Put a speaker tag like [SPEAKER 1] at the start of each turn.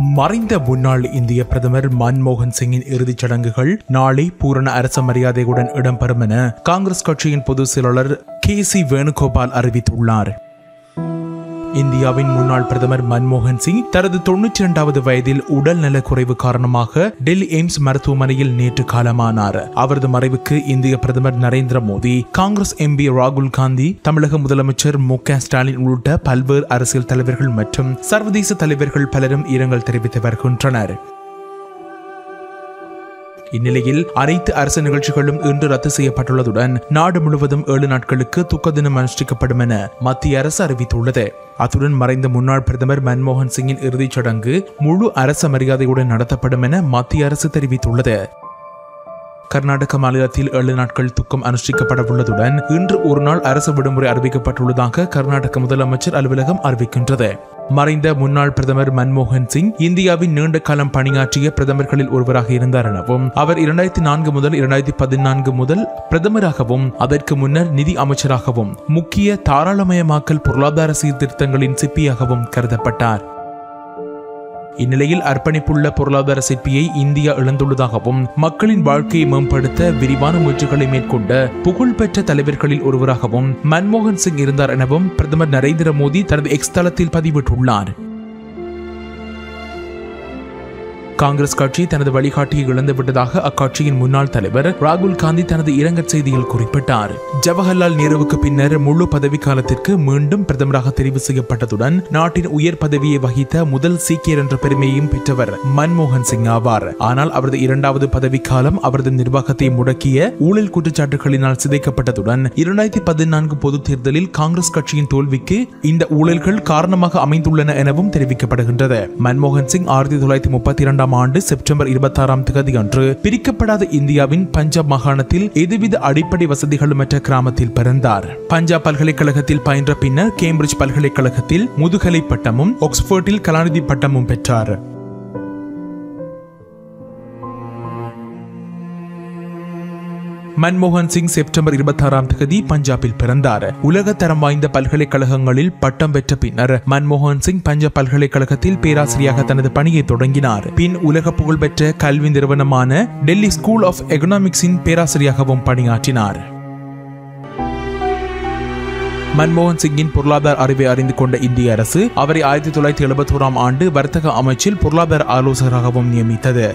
[SPEAKER 1] மறைந்த முன்னாள் இந்திய பிரதமர் மன்மோகன் சிங்கின் இறுதிச் சடங்குகள் நாளை பூரண அரச மரியாதையுடன் இடம்பெறும் என காங்கிரஸ் கட்சியின் பொதுச் செயலாளர் KC வேணுகோபால் அறிவித்துள்ளார். இந்தியாவின் முன்னாள் பிரதமர் மன்மோகன் சிங் தனது 92வது வயதில் உடல் நலக்குறைவு காரணமாக டெல்லி எய்ம்ஸ் மருத்துவமனையில் நேற்று காலமானார். அவரது மறைவுக்கு இந்திய பிரதமர் நரேந்திர மோடி, காங்கிரஸ் MP ராகுல் காந்தி, தமிழக முதலமைச்சர் MK ஸ்டாலின் உள்ளிட்ட பல்வேறு அரசியல் தலைவர்கள் மற்றும் சர்வதேச தலைவர்கள் பலரும் இரங்கல் தெரிவித்து வருகின்றனர். இந்நிலையில் அனைத்து அரசு நிகழ்ச்சிகளும் இன்று ரத்து செய்யப்பட்டுள்ளதுடன் நாடு முழுவதும் 7 நாட்களுக்கு துக்க தினம் அனுஷ்டிக்கப்படும் என மத்திய அரசு அறிவித்துள்ளது. அத்துடன் மறைந்த முன்னாள் பிரதமர் மன்மோகன் சிங்கின் இறுதிச் சடங்கு முழு அரச மரியாதையுடன் நடத்தப்படும் என மத்திய அரசு தெரிவித்துள்ளது. கர்நாடக மாநிலத்தில் 7 நாட்கள் துக்கம் அனுஷ்டிக்கப்பட உள்ளதுடன் இன்று ஒரு நாள் அரசு விடுமுறை அறிவிக்கப்பட்டுள்ளதாக கர்நாடக முதலமைச்சர் அலுவலகம் அறிவிக்கின்றது. மறைந்த முன்னாள் பிரதமர் மன்மோகன் சிங் இந்தியாவின் நீண்ட காலம் பணியாற்றிய பிரதமர்களில் ஒருவராக இருந்தார் எனவும் அவர் 2004 முதல் 2014 முதல் பிரதமராகவும் அதற்கு முன்னர் நிதி அமைச்சராகவும் முக்கிய தாராளமயமாக்கல் பொருளாதார சீர்திருத்தங்களின் சிற்பியாகவும் கருதப்பட்டார். இந்நிலையில் அர்ப்பணிப்புள்ள பொருளாதார சிற்பியை இந்தியா இழந்துள்ளதாகவும் மக்களின் வாழ்க்கையை மேம்படுத்த விரிவான முயற்சிகளை மேற்கொண்ட புகழ்பெற்ற தலைவர்களில் ஒருவராகவும் மன்மோகன் சிங் இருந்தார் எனவும் பிரதமர் நரேந்திர மோடி தனது எக்ஸ் தளத்தில் பதிவிட்டுள்ளார். காங்கிரஸ் கட்சி தனது வழிகாட்டியை இழந்துவிட்டதாக அக்கட்சியின் முன்னாள் தலைவர் ராகுல் காந்தி தனது இரங்கல் செய்தியில் குறிப்பிட்டார். ஜவஹர்லால் நேருவுக்கு பின்னர் முழு பதவி காலத்திற்கு மீண்டும் பிரதமராக தெரிவு செய்யப்பட்டதுடன் நாட்டின் உயர் பதவியை வகித்த முதல் சீக்கியர் என்ற பெருமையையும் பெற்றவர் மன்மோகன் சிங் ஆவார். ஆனால் அவரது 2வது பதவிக்காலம் அவரது நிர்வாகத்தை முடக்கிய ஊழல் குற்றச்சாட்டுகளினால் சிதைக்கப்பட்டதுடன் 2014 பொதுத் தேர்தலில் காங்கிரஸ் கட்சியின் தோல்விக்கு இந்த ஊழல்கள் காரணமாக அமைந்துள்ளன எனவும் தெரிவிக்கப்படுகின்றது. மன்மோகன் சிங் 1932 ஆண்டு செப்டம்பர் 26ஆம் தேதி அன்று பிரிக்கப்படாத இந்தியாவின் பஞ்சாப் மாகாணத்தில் எதுவித அடிப்படை வசதிகளுமற்ற கிராமத்தில் பிறந்தார். பஞ்சாப் பல்கலைக்கழகத்தில் பயின்ற பின்னர் கேம்பிரிட்ஜ் பல்கலைக்கழகத்தில் முதுகலை பட்டமும் ஆக்ஸ்போர்டில் கலாநிதி பட்டமும் பெற்றார். மன்மோகன் சிங் செப்டம்பர் 26ஆம் தேதி பஞ்சாபில் பிறந்தார். உலக தரம் வாய்ந்த பல்கலைக்கழகங்களில் பட்டம் பெற்ற பின்னர் மன்மோகன் சிங் பஞ்சாப் பல்கலைக்கழகத்தில் பேராசிரியராக தனது பணியை தொடங்கினார். பின் உலக புகழ்பெற்ற கல்வி நிறுவனமான டெல்லி ஸ்கூல் ஆஃப் எகனாமிக்ஸின் பேராசிரியராகவும் பணியாற்றினார். மன்மோகன் சிங்கின் பொருளாதார அறிவை அறிந்து கொண்ட இந்திய அரசு அவரை 1971ஆம் ஆண்டு வர்த்தக அமைச்சில் பொருளாதார ஆலோசகராகவும் நியமித்தது.